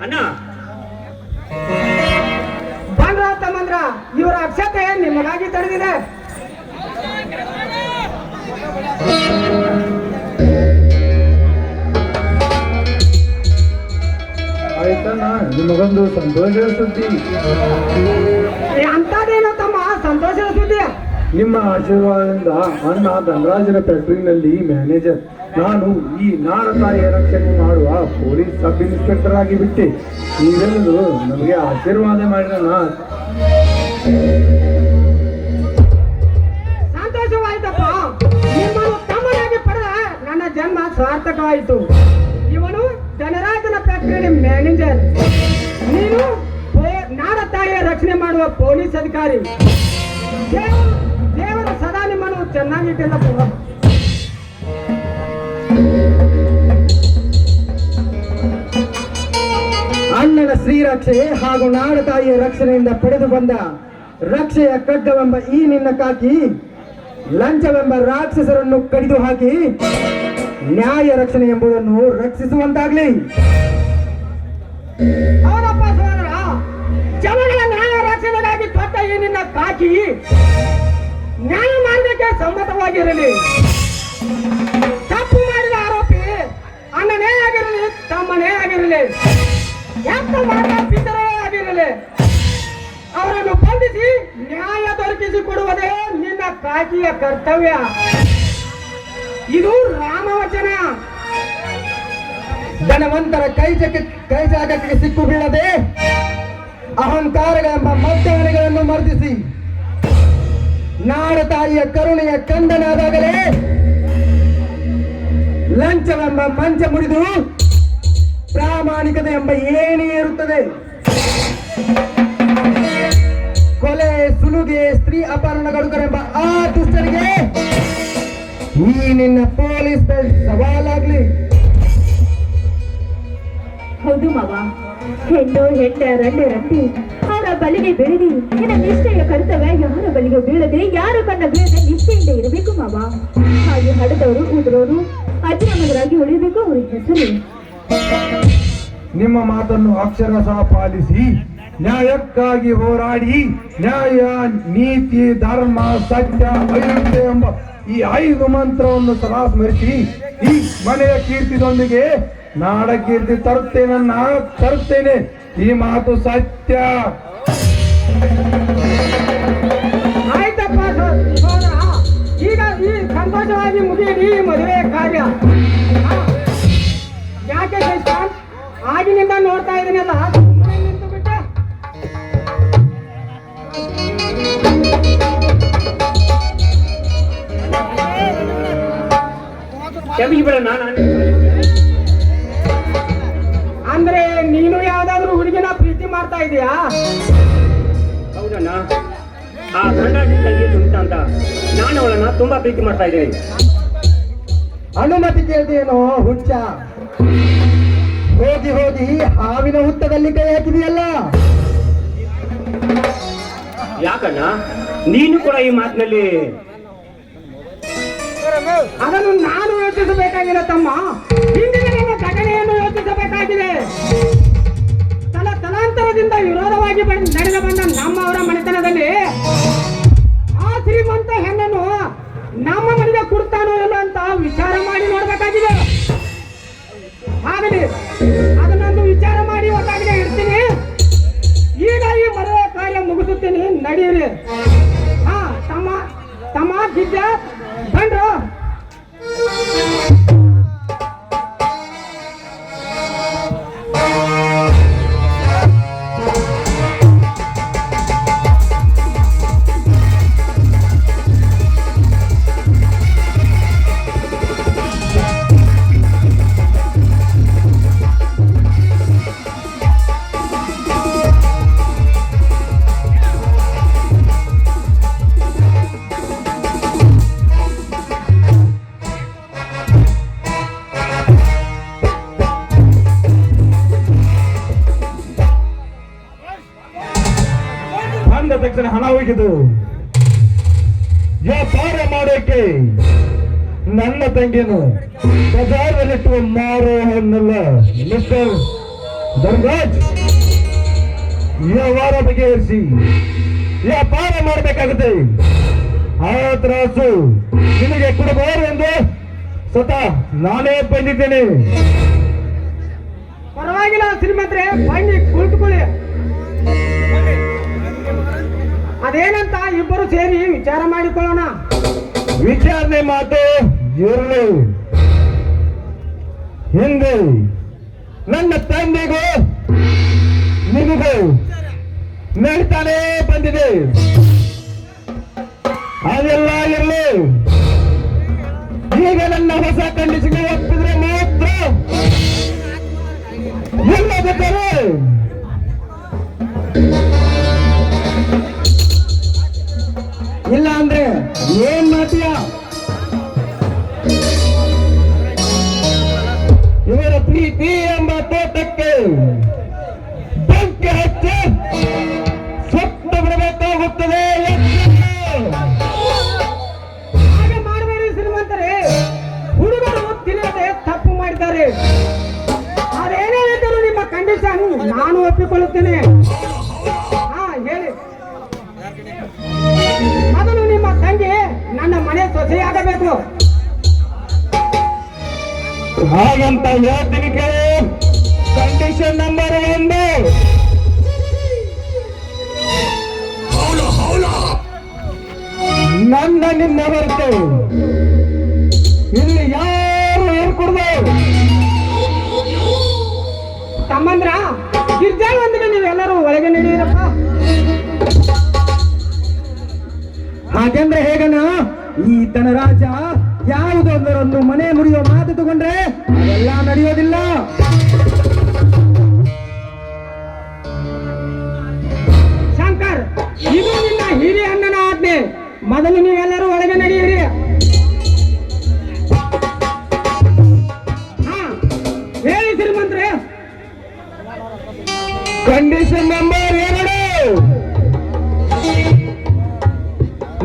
ಅಣ್ಣ ಬಂದ್ರ ತಮ್ಮಂದ್ರ ಇವರ ಅಕ್ಷತೆ ನಿಮಗಾಗಿ ತಡೆದಿದೆ. ಆಯ್ತಣ್ಣ, ನಿಮಗೊಂದು ಸಂತೋಷದ ಸುದ್ದಿ. ಅಂತದೇನೋ ತಮ್ಮ ಸಂತೋಷದ ಸುದ್ದಿ? ನಿಮ್ಮ ಆಶೀರ್ವಾದದಿಂದ ಅಣ್ಣ ಧನರಾಜನ ಫ್ಯಾಕ್ಟರಿನಲ್ಲಿ ಮ್ಯಾನೇಜರ್, ನಾನು ಈ ನಾಡ ತಾಯಿಯ ರಕ್ಷಣೆ ಮಾಡುವ ಪೊಲೀಸ್ ಸಬ್ ಇನ್ಸ್ಪೆಕ್ಟರ್ ಆಗಿ ಬಿಟ್ಟೆ. ನೀವೆಲ್ಲರೂ ನಮಗೆ ಆಶೀರ್ವಾದ ಮಾಡಿರಣ್ಣ. ಸಂತೋಷವಾಯ್ತಪ್ಪ. ನಿಮ್ಮನ್ನು ತಮ್ಮನಾಗಿ ಪಡೆದ ನನ್ನ ಜನ್ಮ ಸಾರ್ಥಕವಾಯಿತು. ಇವನು ಧನರಾಜನ ಫ್ಯಾಕ್ಟರಿ ಮ್ಯಾನೇಜರ್, ನೀನು ನಾಡ ತಾಯಿಯ ರಕ್ಷಣೆ ಮಾಡುವ ಪೊಲೀಸ್ ಅಧಿಕಾರಿ. ದೇವರು ಸದಾ ನಿಮ್ಮನ್ನು ಚೆನ್ನಾಗಿಟ್ಟಿಲ್ಲಪ್ಪ. ಅಣ್ಣನ ಶ್ರೀರಕ್ಷೆ ಹಾಗೂ ನಾಡ ತಾಯಿಯ ರಕ್ಷಣೆಯಿಂದ ಪಡೆದು ಬಂದ ರಕ್ಷೆಯ ಖಡ್ಗವೆಂಬ ಈ ನಿನ್ನ ಕಾಕಿ ಲಂಚವೆಂಬ ರಾಕ್ಷಸರನ್ನು ಕಡಿದು ಹಾಕಿ ನ್ಯಾಯ ರಕ್ಷಣೆ ಎಂಬುದನ್ನು ರಕ್ಷಿಸುವಂತಾಗ್ಲಿ. ಅವರಪ್ಪ ಸೋದರ, ಜನಗಳ ನ್ಯಾಯ ರಕ್ಷಣೆಗಾಗಿ ತೊಟ್ಟ ಈ ನಿನ್ನ ಕಾಕಿ ನ್ಯಾಯ ಮಾರ್ಗಕ್ಕೆ ಸಮ್ಮತವಾಗಿರಲಿ. ತಪ್ಪು ಮಾಡಿದ ಆರೋಪಿ ಅಣ್ಣನೇ ಆಗಿರಲಿ, ತಮ್ಮನೇ ಆಗಿರಲಿ, ಎಂತ ಮಾರ್ಗ ಪಿತರೇ ಆಗಿರಲಿ, ಅವರನ್ನು ಬಂಧಿಸಿ ನ್ಯಾಯ ದೊರಕಿಸಿಕೊಡುವುದೇ ನಿನ್ನ ಕಾಕಿಯ ಕರ್ತವ್ಯ. ಇದು ರಾಮವಚನ. ಧನವಂತರ ಕೈ ಜಾಗಕ್ಕೆ ಸಿಕ್ಕು ಬೀಳದೆ ಅಹಂಕಾರಗಳೆಂಬ ಮದ್ದಳೆಗಳನ್ನು ಮರ್ದಿಸಿ ನಾಡ ತಾಯಿಯ ಕರುಣೆಯ ಕಂದನಾದಾಗಲೇ ಲಂಚವೆಂಬ ಮಂಚ ಮುರಿದು ಪ್ರಾಮಾಣಿಕತೆ ಎಂಬ ಏಣಿ ಏರುತ್ತದೆ. ಕೊಲೆ, ಸುಲುಗೆ, ಸ್ತ್ರೀ ಅಪಹರಣಗಳುಗರೆಂಬ ಆ ದುಷ್ಟರಿಗೆ ಈ ನಿನ್ನ ಪೊಲೀಸ್ ಬೆಲ್ಟ್ ಸವಾಲಾಗ್ಲಿ. ಹೌದು ಮಾವ, ಹೆಣ್ಣು ರಂಡೆ ರಂಡಿ ಅವರ ಬಲಿಗೆ ಬೆಳೆದಿ ನಿನ್ನ ನಿಷ್ಠೆಯ ಕರ್ತವ್ಯ ಯಾರ ಬಲಿಗೆ ಬೀಳದೆ ಯಾರ ಕಣ್ಣ ಬೀಳದೆ ನಿಷ್ಠೆಯಿಂದ ಇರಬೇಕು ಮಾವ. ಹಾಗೆ ಹಡದವರು ಉಳಿದವರು ಅಜರಾಮರಾಗಿ ಉಳಿಯಬೇಕು ಅವರ ಹೆಸರು. ನಿಮ್ಮ ಮಾತನ್ನು ಅಕ್ಷರಶಃ ಪಾಲಿಸಿ ನ್ಯಾಯಕ್ಕಾಗಿ ಹೋರಾಡಿ ನ್ಯಾಯ, ನೀತಿ, ಧರ್ಮ, ಸತ್ಯ, ಅಹಿಂಸೆ ಎಂಬ ಈ 5 ಮಂತ್ರವನ್ನು ಸದಾ ಸ್ಮರಿಸಿ ಈ ಮನೆಯ ಕೀರ್ತಿದೊಂದಿಗೆ ನಾಡ ಕೀರ್ತಿ ತರುತ್ತೇನೆ. ಈ ಮಾತು ಸತ್ಯ. ಆಯ್ತಪ್ಪ ಸೋದರ, ಈಗ ಈ ಸಂತೋಷವಾಗಿ ಮುಗಿಯಲಿ ಮದುವೆ ಕಾರ್ಯ. ಯಾಕೆ ಜೈಸ್ವಾಲ್, ಆಗಿನಿಂದ ನೋಡ್ತಾ ಇದೀನಲ್ಲ, ನಿಂತು ಬಿಟ್ಟೆ. ಕ್ಷಮಿಸಿಬಿಡ. ಅಂದ್ರೆ ನೀನು ಯಾವ್ದಾದ್ರು ಹುಡುಗಿನ ಪ್ರೀತಿ ಮಾಡ್ತಾ ಇದೀಯಾ? ಹೌದಣ್ಣ, ಆ ಧನರಾಜನ ತಂಗಿ ಸುನಿತಾ ಅಂತ ನಾನು ಅವಳನ್ನ ತುಂಬಾ ಪ್ರೀತಿ ಮಾಡ್ತಾ ಇದ್ದೇನೆ. ಅನುಮತಿ ಕೇಳ್ದೇನೋ ಹುಚ್ಚ? ಹೋಗಿ ಹೋಗಿ ಹಾವಿನ ಹುತ್ತದಲ್ಲಿ ಕೈ ಹಾಕಿದೆಯಲ್ಲ. ಯಾಕಣ್ಣ ನೀನು ಕೂಡ ಈ ಮಾತಿನಲ್ಲಿ? ಅದನ್ನು ನಾನು ಯೋಚಿಸಬೇಕಾಗಿದೆ ತಮ್ಮ. ಹಿಂದಿನ ನನ್ನ ಘಟನೆಯನ್ನು ಯೋಚಿಸಬೇಕಾಗಿದೆ. ತಲಾಂತರದಿಂದ ವಿರೋಧವಾಗಿ ನಡೆದು ಬಂದ ನಮ್ಮವರ ಮನೆತನದಲ್ಲಿ ಆ ಶ್ರೀಮಂತ ಹೆಣ್ಣನ್ನು ನಮ್ಮ ಮನೆಗೆ ಕೊಡ್ತಾನೋ ಇಲ್ಲ ಅಂತ ವಿಚಾರ ಮಾಡಿ ನೋಡ್ಬೇಕಾಗಿದೆ. ಹಾಗಲಿ ಅದನ್ನೊಂದು ವಿಚಾರ ಮಾಡಿ ಹೊತ್ತಾಗಿದೆ ಇರ್ತೀನಿ. ಈಗ ಈ ಮದುವೆ ಕಾರ್ಯ ಮುಗಿಸುತ್ತೀನಿ, ನಡೆಯಿರಿ. ಹಾ ತಮ್ಮ ಗಿಡ್ಡ ಬಂದ್ರು. ತಕ್ಷಣ ಹಣ ಹೋಗಿದ್ದು ವ್ಯಾಪಾರ ಮಾಡೋಕೆ ನನ್ನ ತಂಗಿಯನ್ನು ಬಜಾರಲ್ಲಿಟ್ಟು ಮಾರೋ ಹಣ್ಣಲ್ಲ. ಮಿಸ್ಟರ್ ಧರ್ಮರಾಜ್, ವ್ಯವಹಾರ ಬಗೆಹರಿಸಿ ವ್ಯಾಪಾರ ಮಾಡಬೇಕಾಗುತ್ತೆ. ಆ ತ್ರಾಸು ನಿಮಗೆ ಕೊಡಬಹುದು ಎಂದು ಸ್ವತಃ ನಾನೇ ಬಂದಿದ್ದೇನೆ. ಪರವಾಗಿಲ್ಲ ಶ್ರೀಮಂತ್ರೆ, ಬನ್ನಿ ಕುಳಿತುಕೊಳ್ಳಿ. ಅದೇನಂತ ಇಬ್ಬರು ಸೇರಿ ವಿಚಾರ ಮಾಡಿಕೊಳ್ಳೋಣ. ವಿಚಾರಣೆ ಮಾತು ಇರಲಿ. ಹಿಂದೆ ನನ್ನ ತಂದೆಗೂ ನಿಮಗೂ ನಡೀತಾನೆ ಬಂದಿದೆ. ಅದೆಲ್ಲ ಇರಲಿ. ಈಗ ನನ್ನ ಹೊಸ ಕಂಡೀಷನ್ ಒಪ್ಪಿದ್ರೆ ಮಾತ್ರ ಎಲ್ಲ ಬೇಕಾರೆ ಇಲ್ಲ ಅಂದ್ರೆ ಏನ್ ಮಾಡ್ತೀಯ? ಇವರ ಪ್ರೀತಿ ಎಂಬ ತೋಟಕ್ಕೆ ಬೆಂಕಿ ಹಚ್ಚಿ ಸತ್ತು ಬಿಡಬೇಕಾಗುತ್ತದೆ. ಹಾಗೆ ಮಾಡಬೇಡಿ ಶ್ರೀಮಂತರೇ, ಹುಡುಗರು ತಿಳಿಯದೆ ತಪ್ಪು ಮಾಡಿದ್ದಾರೆ. ಅದೇನೇ ಇದ್ದರೂ ನಿಮ್ಮ ಕಂಡೀಷನ್ ನಾನು ಒಪ್ಪಿಕೊಳ್ಳುತ್ತೇನೆ. ಹಾ ಹೇಳಿ. ಅದನ್ನು ನಿಮ್ಮ ತಂಗಿ ನನ್ನ ಮನೆ ಸೊಸೆಯಾಗಬೇಕು. ಹಾಗಂತ ಹೇಳ್ತೀನಿ ಕೇಳಿ. ಕಂಡೀಷನ್ ನಂಬರ್ 1, ನನ್ನ ನಿನ್ನ ಹೊರತು ಇಲ್ಲಿ ಯಾರು ಹೇಳ್ಕೊಡ್ದು. ತಮ್ಮಂದ್ರ ಗಿರ್ಜಾಳೊಂದಿಗೆ ನೀವೆಲ್ಲರೂ ಒಳಗೆ ನಡೆಯಿರಪ್ಪ. ಹಾಗೆಂದ್ರೆ ಹೇಗಣ್ಣ? ಈ ಧನರಾಜ ಯಾವುದೊಂದರೊಂದು ಮನೆ ಮುರಿಯುವ ಮಾತು ತಗೊಂಡ್ರೆ ಅದೆಲ್ಲ ನಡೆಯೋದಿಲ್ಲ. ಶಂಕರ್, ಇದು ನಿನ್ನ ಹಿರಿಯ ಅಣ್ಣನ ಆಜ್ಞೆ. ಮೊದಲು ನೀವೆಲ್ಲರೂ ಒಳಗೆ ನಡೆಯಿರಿ. ಹಾ ಹೇಳಿ ಶ್ರೀಮಂತ್ರೆ. ಕಂಡೀಷನ್ ನಂಬರ್ 2,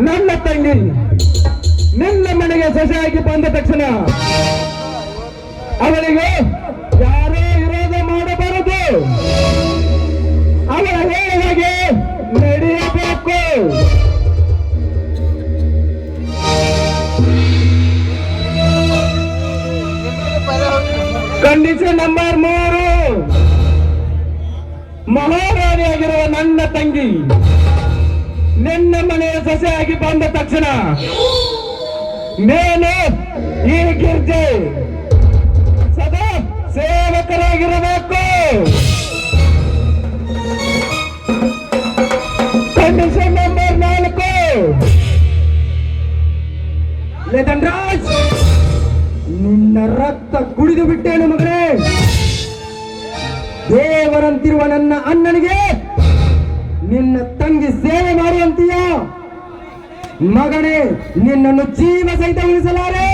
ನನ್ನ ತಂಗಿ ನಿನ್ನ ಮನೆಗೆ ಸೊಸೆಯಾಗಿ ಬಂದ ತಕ್ಷಣ ಅವಳಿಗೆ ಯಾರೂ ವಿರೋಧ ಮಾಡಬಾರದು. ಅವಳ ಹೇಳಿದಾಗೆ ನಡೆಯಬೇಕು. ಕಂಡೀಷನ್ ನಂಬರ್ 3, ಮಹಾರಾಣಿಯಾಗಿರುವ ನನ್ನ ತಂಗಿ ನಿನ್ನ ಮನೆಯ ಸೊಸೆಯಾಗಿ ಬಂದ ತಕ್ಷಣ ನೀನು ಈ ಗಿರ್ಜೆ ಸದಾ ಸೇವಕರಾಗಿರಬೇಕು. ಕಂಡೀಷನ್ ನಂಬರ್ 4, ಧನರಾಜ್, ನಿನ್ನ ರಕ್ತ ಕುಡಿದು ಬಿಟ್ಟೇನು ಮಗನೇ. ದೇವರಂತಿರುವ ನನ್ನ ಅಣ್ಣನಿಗೆ ನಿನ್ನ ತಂಗಿ ಸೇವೆ ಮಾಡುವಂತೀಯ ಮಗನೇ, ನಿನ್ನನ್ನು ಜೀವ ಸಹಿತ ಉಳಿಸಲಾರೆ.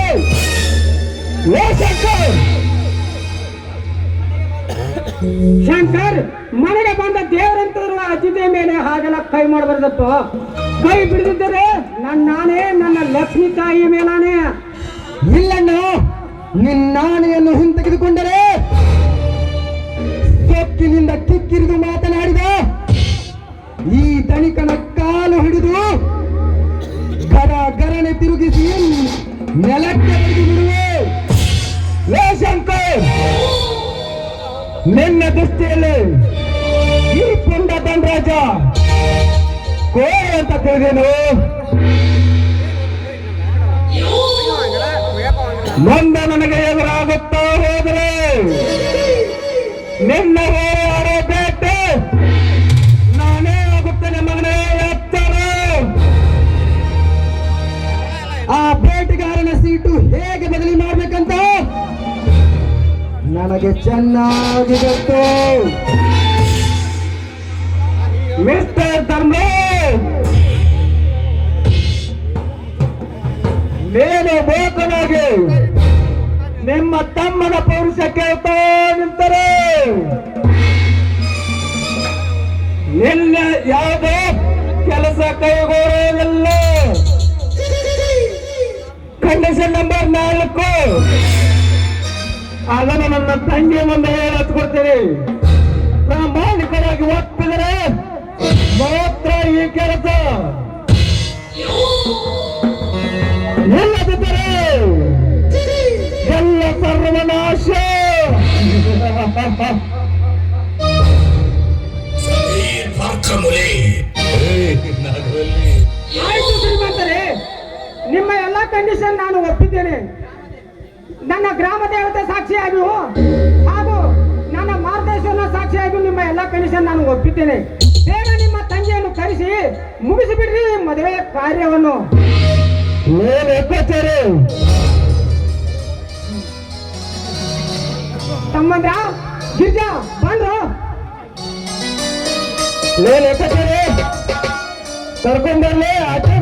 ಶಂಕರ್, ಮನೆಗೆ ಬಂದ ದೇವರಂತಿರುವ ಅತಿಥಿಯ ಮೇಲೆ ಹಾಗೆಲ್ಲ ಕೈ ಮಾಡಬಾರ್ದಪ್ಪ. ಕೈ ಬಿಡದಿದ್ದರೆ ನಾನೇ ನನ್ನ ಲಕ್ಷ್ಮೀ ತಾಯಿ ಮೇಲಾನೆ. ಇಲ್ಲಣ್ಣ, ನಿನ್ನಾನೆಯನ್ನು ಹಿಂತೆಗೆದುಕೊಂಡರೆ ಸೊಕ್ಕಿನಿಂದ ಕಿಕ್ಕಿರಿದು ಮಾತನಾಡಿದ ಈ ಧನಿಕನ ಕಾಲು ಹಿಡಿದು ಗರನೆ ತಿರುಗಿಸಿ ನೆಲಕ್ಕೆ ಬಡಿದು ಬಿಡುವೆ. ಲೇ ಶಂಕರ್, ನಿನ್ನ ದೃಷ್ಟಿಯಲ್ಲಿ ಈ ಪುಂಡ ಧನರಾಜ ಕೋಳಿ ಅಂತ ತಿಳಿದೇನು? ಮುಂದೆ ನನಗೆ ಎದುರಾಗುತ್ತಾ ಹೋದರೆ ನಿನ್ನ ಹೋರಾಡೋ ಬೇಟೆ ನಾನೇ ಆಗುತ್ತೇನೆ ಮಗನೇ, ಎತ್ತರ. ಆ ಬೇಟೆಗಾರನ ಸೀಟು ಹೇಗೆ ಬದಲಿ ಮಾಡ್ಬೇಕಂತ ನನಗೆ ಚೆನ್ನಾಗಿ ಗೊತ್ತು. ಮಿಸ್ಟರ್ ಧರ್ಮೇ, ನೀನು ಬೋಕನಾಗಿ ನಿಮ್ಮ ತಮ್ಮನ ಪೌರುಷ ಕೇಳ್ತಾ ನಿಂತರೆ ನಿನ್ನ ಯಾವುದೇ ಕೆಲಸ ಕೈಗೊಳ್ಳುವುದಿಲ್ಲ. ಕಂಡೀಷನ್ ನಂಬರ್ 4, ಅದನ್ನು ನನ್ನ ತಂಗಿ ಮುಂದೆ ಹೇಳತ್ಕೊಡ್ತೀನಿ. ಪ್ರಾಮಾಣಿಕವಾಗಿ ಒಪ್ಪಿದರೆ ಮಾತ್ರ ಈ ಕೆಲಸ, ಇಲ್ಲದಿದ್ದರೆ ಎಲ್ಲ ಸರ್ವನಾಶ. ಆಯ್ತು ಶ್ರೀಮಂತರೇ, ನಿಮ್ಮ ಎಲ್ಲ ಕಂಡೀಷನ್ ನಾನು ಒಪ್ಪಿದ್ದೇನೆ. ನನ್ನ ಗ್ರಾಮ ದೇವತೆ ಸಾಕ್ಷಿಯಾಗಿಯೂ ಹಾಗೂ ನನ್ನ ಮಾರ್ಗದರ್ಶನ ಸಾಕ್ಷಿಯಾಗಿಯೂ ನಿಮ್ಮ ಎಲ್ಲ ಕಂಡೀಷನ್ ನಾನು ಒಪ್ಪಿದ್ದೇನೆ. ಬೇಗ ನಿಮ್ಮ ತಂಗಿಯನ್ನು ಕರೆಸಿ ಮುಗಿಸಿಬಿಡ್ರಿ ಮದುವೆ ಕಾರ್ಯವನ್ನು. ತಮ್ಮಂದ್ರ ಗಿರ್ಜಾ ಬಂದ್ರು. ಕರ್ಕೊಂಡ್ಬರ್ಲಿ ಆಚೆ